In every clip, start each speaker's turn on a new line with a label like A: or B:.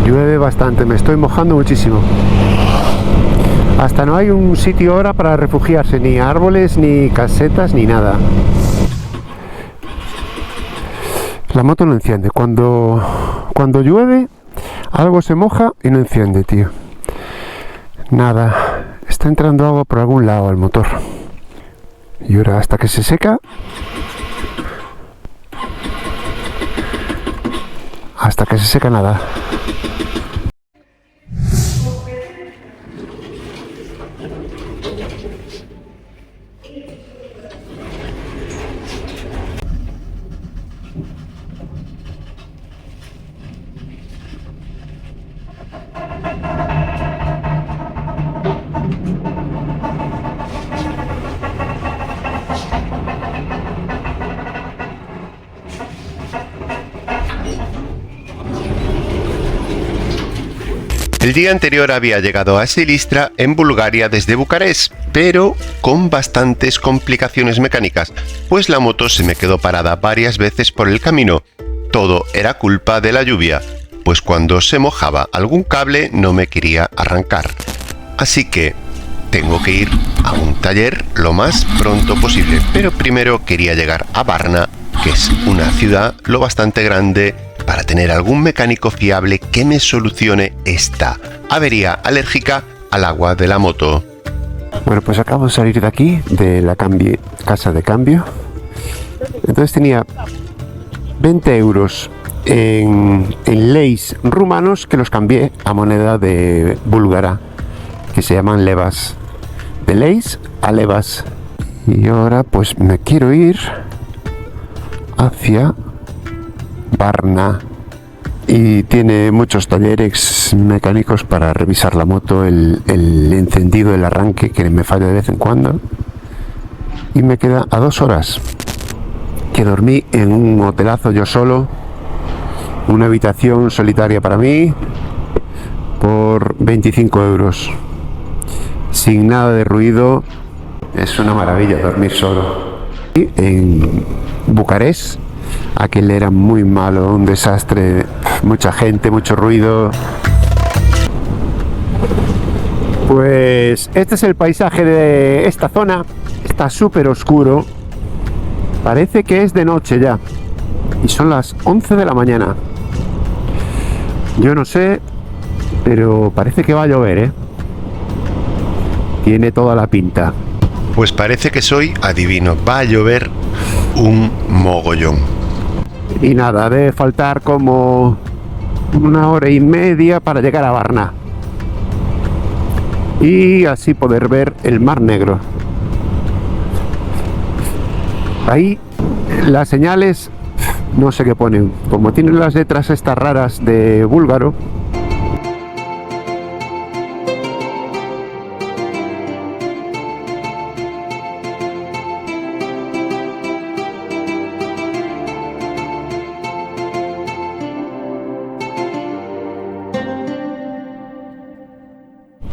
A: Llueve bastante, me estoy mojando muchísimo. Hasta no hay un sitio ahora para refugiarse, ni árboles, ni casetas, ni nada. La moto no enciende. Cuando llueve, algo se moja y no enciende, tío. Nada. Está entrando agua por algún lado al motor. Y ahora hasta que se seca. Hasta que se seca nada.
B: El día anterior había llegado a Silistra, en Bulgaria, desde Bucarest, pero con bastantes complicaciones mecánicas, pues la moto se me quedó parada varias veces por el camino. Todo era culpa de la lluvia, pues cuando se mojaba algún cable no me quería arrancar. Así que tengo que ir a un taller lo más pronto posible, pero primero quería llegar a Varna, que es una ciudad lo bastante grande para tener algún mecánico fiable que me solucione esta avería alérgica al agua de la moto.
A: Bueno, pues acabo de salir de aquí, de la casa de cambio. Entonces tenía 20 euros en leis rumanos que los cambié a moneda de búlgara, que se llaman levas. De leis a levas. Y ahora pues me quiero ir hacia Varna, y tiene muchos talleres mecánicos para revisar la moto, el encendido, el arranque, que me falla de vez en cuando, y me queda a 2 horas, que dormí en un hotelazo yo solo, una habitación solitaria para mí, por 25 euros, sin nada de ruido. Es una maravilla dormir solo. Y en Bucarest, aquel era muy malo, un desastre, mucha gente, mucho ruido. Pues este es el paisaje de esta zona. Está súper oscuro, parece que es de noche ya, y son las 11 de la mañana. Yo no sé, pero parece que va a llover, ¿eh? Tiene toda la pinta.
B: Pues parece que soy adivino, va a llover un mogollón.
A: Y nada, debe faltar como 1 hora y media para llegar a Varna, y así poder ver el Mar Negro. Ahí las señales, no sé qué ponen, como tienen las letras estas raras de búlgaro.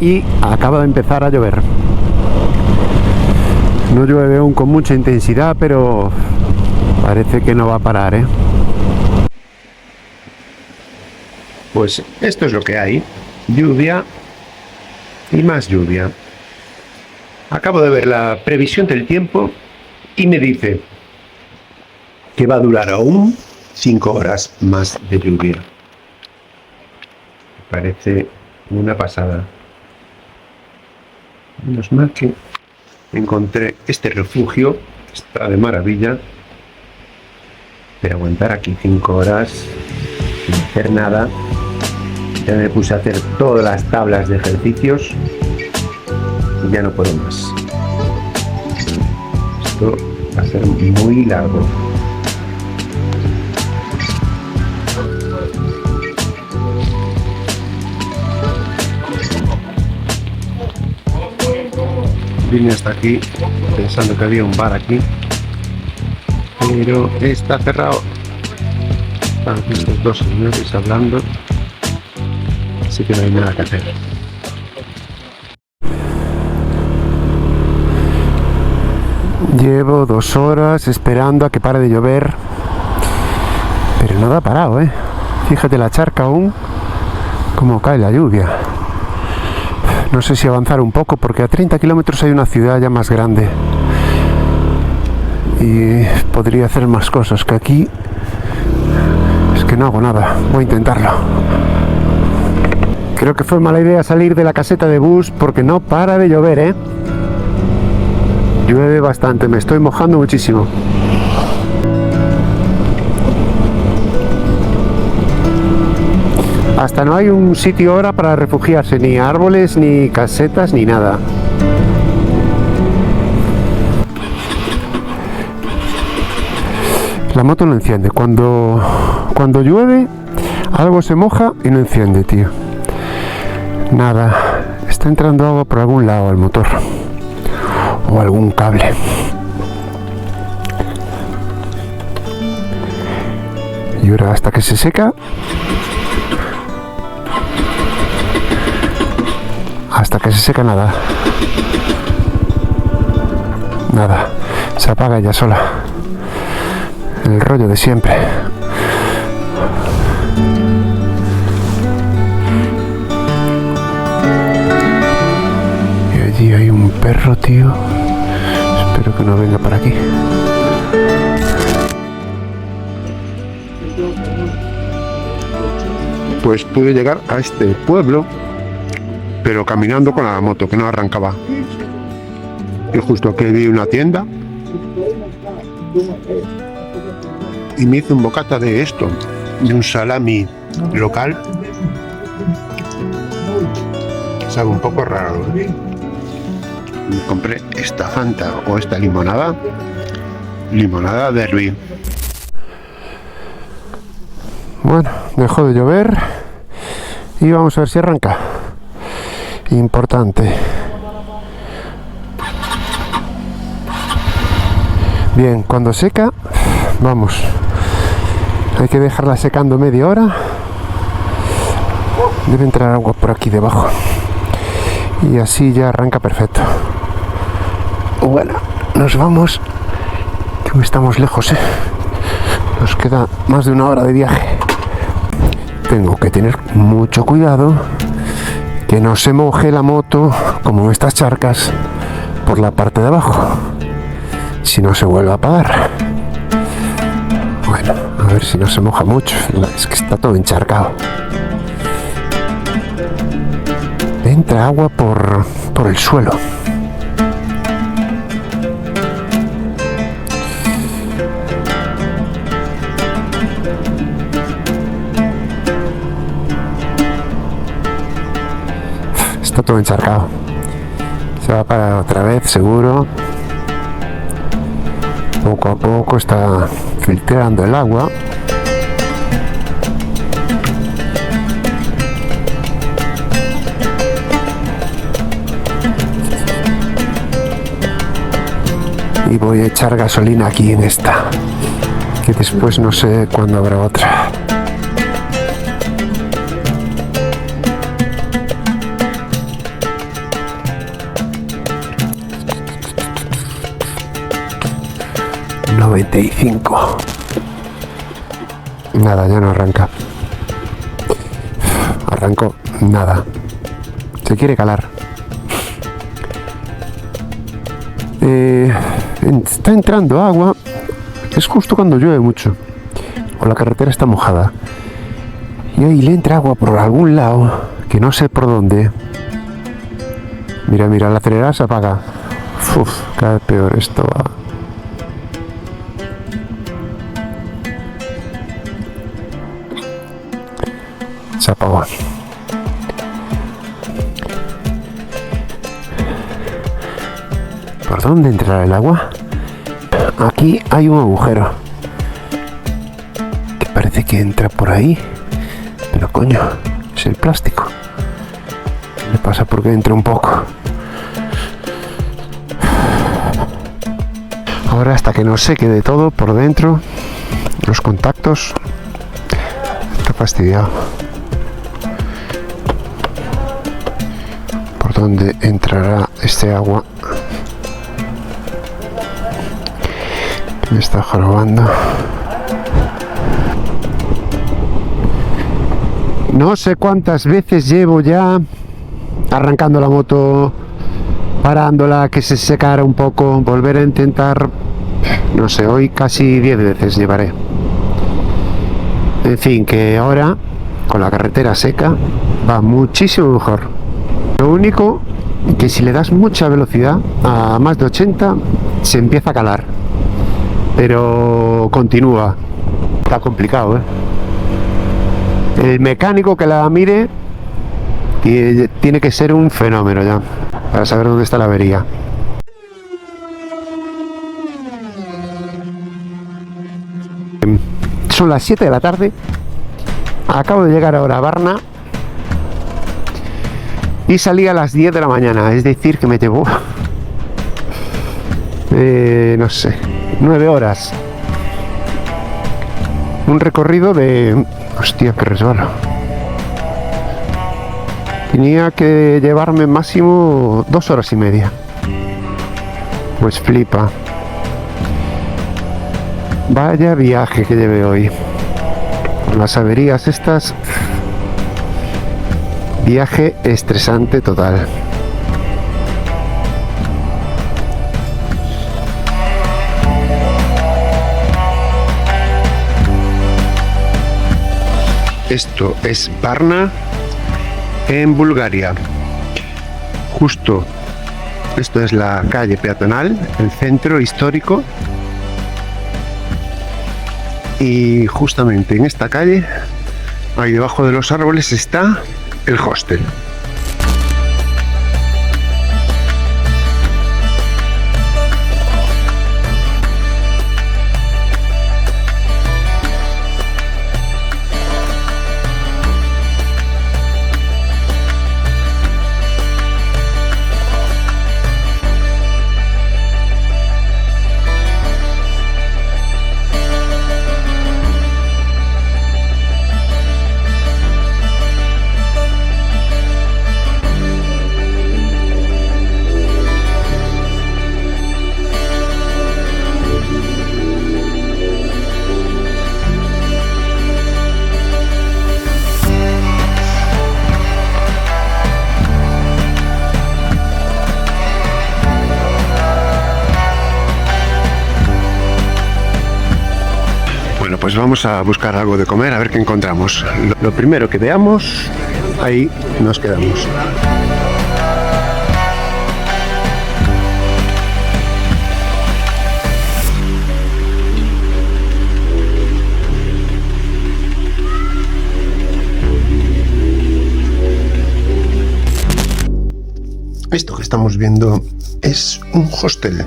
A: Y acaba de empezar a llover. No llueve aún con mucha intensidad, pero parece que no va a parar, ¿eh? Pues esto es lo que hay. Lluvia y más lluvia. Acabo de ver la previsión del tiempo y me dice que va a durar aún 5 horas más de lluvia. Parece una pasada. Menos mal que encontré este refugio, está de maravilla, pero aguantar aquí 5 horas sin hacer nada. Ya me puse a hacer todas las tablas de ejercicios y ya no puedo más. Esto va a ser muy largo. Vine hasta aquí pensando que había un bar aquí, pero está cerrado. Están estos dos señores hablando, así que no hay nada que hacer. Llevo 2 horas esperando a que pare de llover, pero nada ha parado, ¿eh? Fíjate la charca aún, cómo cae la lluvia. No sé si avanzar un poco porque a 30 kilómetros hay una ciudad ya más grande y podría hacer más cosas que aquí. Es que no hago nada. Voy a intentarlo. Creo que fue mala idea salir de la caseta de bus porque no para de llover, ¿eh? Llueve bastante, me estoy mojando muchísimo. Hasta no hay un sitio ahora para refugiarse, ni árboles, ni casetas, ni nada. La moto no enciende. Cuando llueve, algo se moja y no enciende, tío. Nada. Está entrando agua por algún lado al motor. O algún cable. Y ahora hasta que se seca. Hasta que se seca nada. Nada. Se apaga ella sola. El rollo de siempre. Y allí hay un perro, tío. Espero que no venga para aquí. Pues pude llegar a este pueblo, pero caminando con la moto, que no arrancaba. Y justo aquí vi una tienda y me hice un bocata de esto, de un salami local. Sabe un poco raro, ¿eh? Me compré esta Fanta o esta limonada Derby. Bueno, dejó de llover y vamos a ver si arranca. Importante. Bien, cuando seca, vamos. Hay que dejarla secando media hora. Debe entrar agua por aquí debajo. Y así ya arranca perfecto. Bueno, nos vamos. Que estamos lejos, ¿eh? Nos queda más de una hora de viaje. Tengo que tener mucho cuidado que no se moje la moto como en estas charcas por la parte de abajo, si no se vuelve a apagar. Bueno, a ver si no se moja mucho. Es que está todo encharcado. Entra agua por el suelo. Está todo encharcado. Se va a parar otra vez, seguro. Poco a poco está filtrando el agua. Y voy a echar gasolina aquí en esta, que después no sé cuándo habrá otra. $95. Nada, ya no arranca. Arrancó, nada. Se quiere calar. Está entrando agua. Es justo cuando llueve mucho o la carretera está mojada y ahí le entra agua por algún lado que no sé por dónde. Mira, al acelerar se apaga. Uf, cada vez peor esto va. Se apagó. ¿Por dónde entrará el agua? Aquí hay un agujero que parece que entra por ahí, pero coño, es el plástico. ¿Qué le pasa? Porque entra un poco. Ahora, hasta que no seque de todo por dentro, los contactos, está fastidiado. ¿Por dónde entrará este agua? Me está jorobando. No sé cuántas veces llevo ya arrancando la moto, parándola, que se secara un poco, volver a intentar, no sé, hoy casi 10 veces llevaré. En fin, que ahora con la carretera seca va muchísimo mejor. Lo único que si le das mucha velocidad, a más de 80, se empieza a calar, pero continúa. Está complicado, ¿eh? El mecánico que la mire tiene que ser un fenómeno ya para saber dónde está la avería. Son las 7 de la tarde. Acabo de llegar ahora a Varna y salí a las 10 de la mañana, es decir que me llevó no sé, 9 horas. Un recorrido de... hostia, que resbalo. Tenía que llevarme máximo 2 horas y media. Pues flipa. Vaya viaje que llevé hoy. Con las averías estas. Viaje estresante total. Esto es Varna, en Bulgaria. Justo, esto es la calle peatonal, el centro histórico. Y justamente en esta calle, ahí debajo de los árboles, está el hostel. Bueno, pues vamos a buscar algo de comer, a ver qué encontramos. Lo primero que veamos, ahí nos quedamos. Esto que estamos viendo es un hostel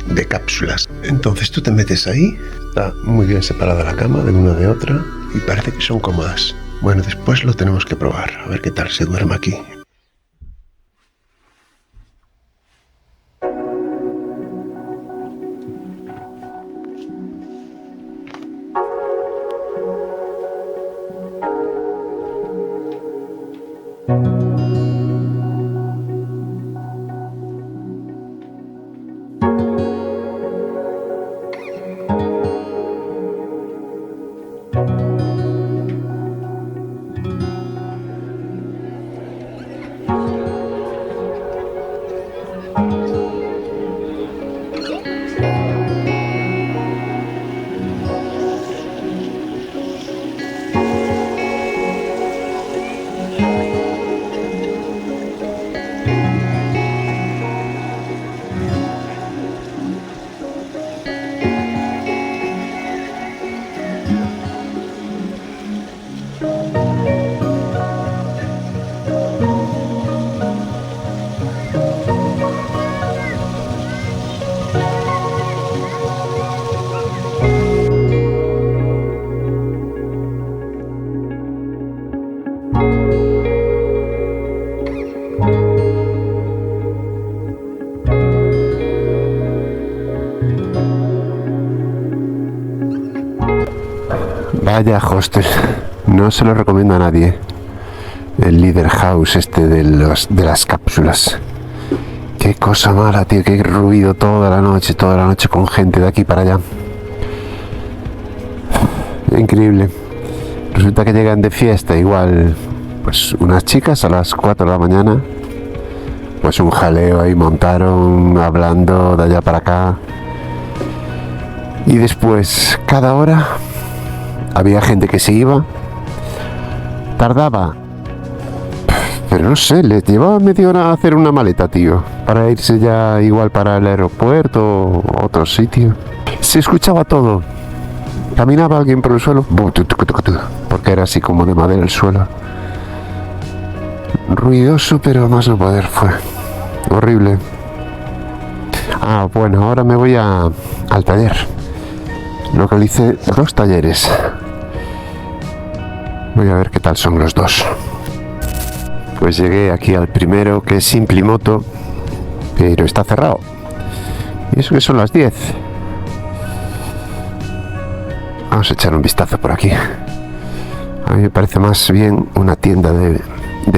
A: de cápsulas. Entonces tú te metes ahí, está muy bien separada la cama de una de otra y parece que son cómodas. Bueno, después lo tenemos que probar, a ver qué tal se duerme aquí. Vaya hostel, no se lo recomiendo a nadie. El Leather House este de las cápsulas. Qué cosa mala, tío, qué ruido toda la noche con gente de aquí para allá. Increíble. Resulta que llegan de fiesta igual, pues unas chicas a las 4 de la mañana, pues un jaleo ahí montaron, hablando de allá para acá. Y después, cada hora, había gente que se iba, tardaba, pero no sé, les llevaba media hora a hacer una maleta, tío, para irse ya igual para el aeropuerto o otro sitio. Se escuchaba todo. Caminaba alguien por el suelo, porque era así como de madera el suelo. Ruidoso, pero más no poder, fue horrible. Bueno, ahora me voy al taller. Localicé 2 talleres. Voy a ver qué tal son los 2. Pues llegué aquí al primero, que es Simplimoto, pero está cerrado. Y eso que son las 10. Vamos a echar un vistazo por aquí. A mí me parece más bien una tienda de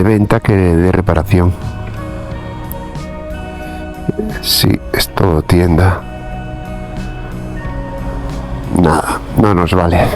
A: venta que de reparación. Sí, es todo tienda. Nada, no nos vale.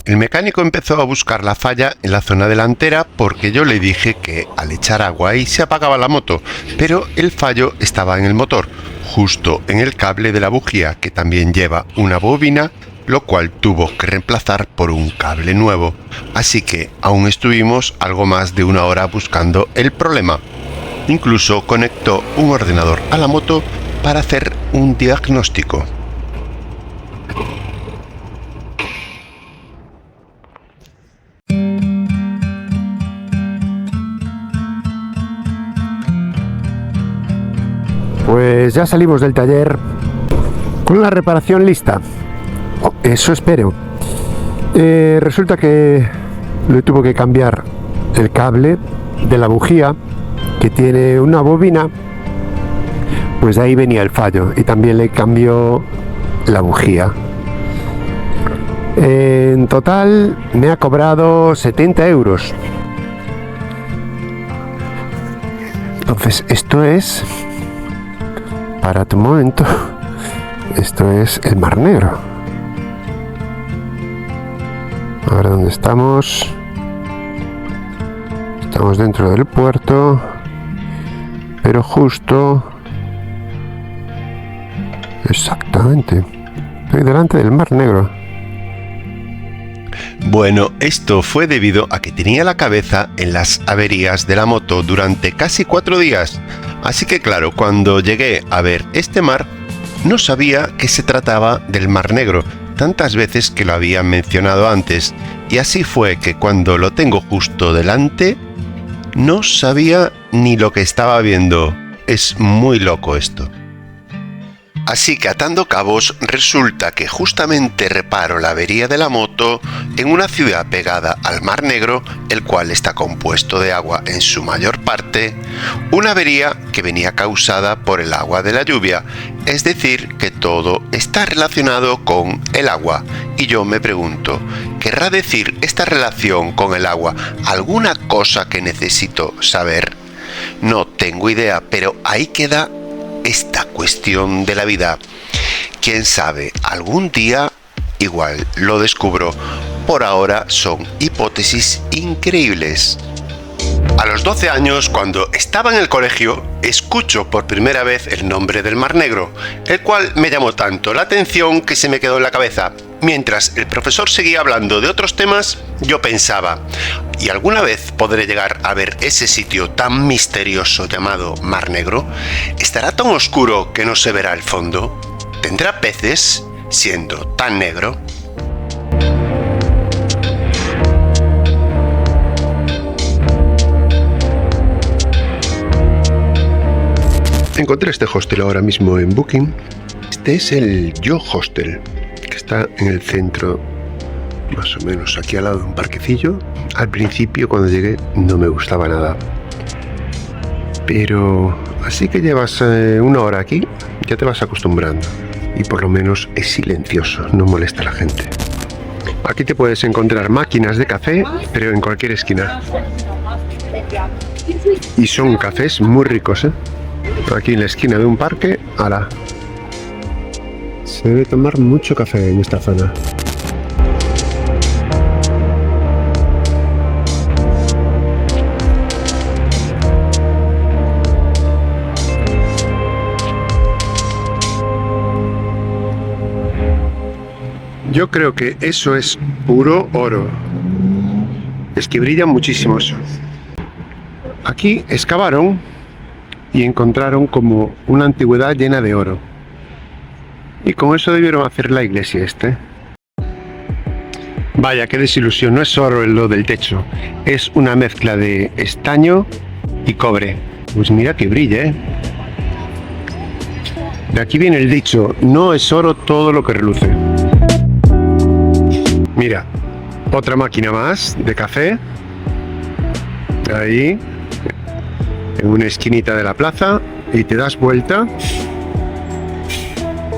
B: El mecánico empezó a buscar la falla en la zona delantera porque yo le dije que al echar agua ahí se apagaba la moto, pero el fallo estaba en el motor, justo en el cable de la bujía, que también lleva una bobina, lo cual tuvo que reemplazar por un cable nuevo. Así que aún estuvimos algo más de 1 hora buscando el problema. Incluso conectó un ordenador a la moto para hacer un diagnóstico.
A: Pues ya salimos del taller con la reparación lista. Eso espero. Resulta que le tuvo que cambiar el cable de la bujía, que tiene una bobina, pues de ahí venía el fallo, y también le cambió la bujía. En total me ha cobrado 70 euros. Entonces esto es... Para un momento, esto es el Mar Negro. A ver dónde estamos. Estamos dentro del puerto, pero justo... Exactamente. Estoy delante del Mar Negro.
B: Bueno, esto fue debido a que tenía la cabeza en las averías de la moto durante casi 4 días. Así que claro, cuando llegué a ver este mar, no sabía que se trataba del Mar Negro, tantas veces que lo había mencionado antes, y así fue que cuando lo tengo justo delante, no sabía ni lo que estaba viendo. Es muy loco esto. Así que atando cabos, resulta que justamente reparo la avería de la moto en una ciudad pegada al Mar Negro, el cual está compuesto de agua en su mayor parte, una avería que venía causada por el agua de la lluvia, es decir, que todo está relacionado con el agua. Y yo me pregunto, ¿querrá decir esta relación con el agua alguna cosa que necesito saber? No tengo idea, pero ahí queda esta cuestión de la vida. Quién sabe, algún día igual lo descubro. Por ahora son hipótesis increíbles. A los 12 años, cuando estaba en el colegio, escucho por primera vez el nombre del Mar Negro, el cual me llamó tanto la atención que se me quedó en la cabeza. Mientras el profesor seguía hablando de otros temas, yo pensaba, ¿y alguna vez podré llegar a ver ese sitio tan misterioso llamado Mar Negro? ¿Estará tan oscuro que no se verá el fondo? ¿Tendrá peces siendo tan negro?
A: Encontré este hostel ahora mismo en Booking. Este es el Yo Hostel, que está en el centro, más o menos aquí al lado de un parquecillo. Al principio, cuando llegué, no me gustaba nada, pero así que llevas 1 hora aquí, ya te vas acostumbrando. y por lo menos es silencioso, no molesta a la gente. Aquí te puedes encontrar máquinas de café, pero en cualquier esquina. Y son cafés muy ricos, ¿eh? Aquí en la esquina de un parque, ala. Se debe tomar mucho café en esta zona. Yo creo que eso es puro oro. Es que brilla muchísimo eso. Aquí excavaron y encontraron como una antigüedad llena de oro. Y con eso debieron hacer la iglesia este. Vaya, qué desilusión. No es oro lo del techo. Es una mezcla de estaño y cobre. Pues mira que brilla, ¿eh? De aquí viene el dicho, no es oro todo lo que reluce. Mira, otra máquina más de café. Ahí, en una esquinita de la plaza, y te das vuelta.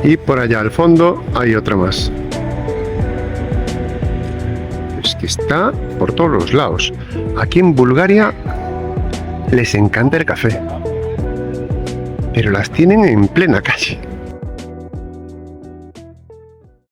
A: Y por allá al fondo hay otra más. Es que está por todos los lados. Aquí en Bulgaria les encanta el café, pero las tienen en plena calle.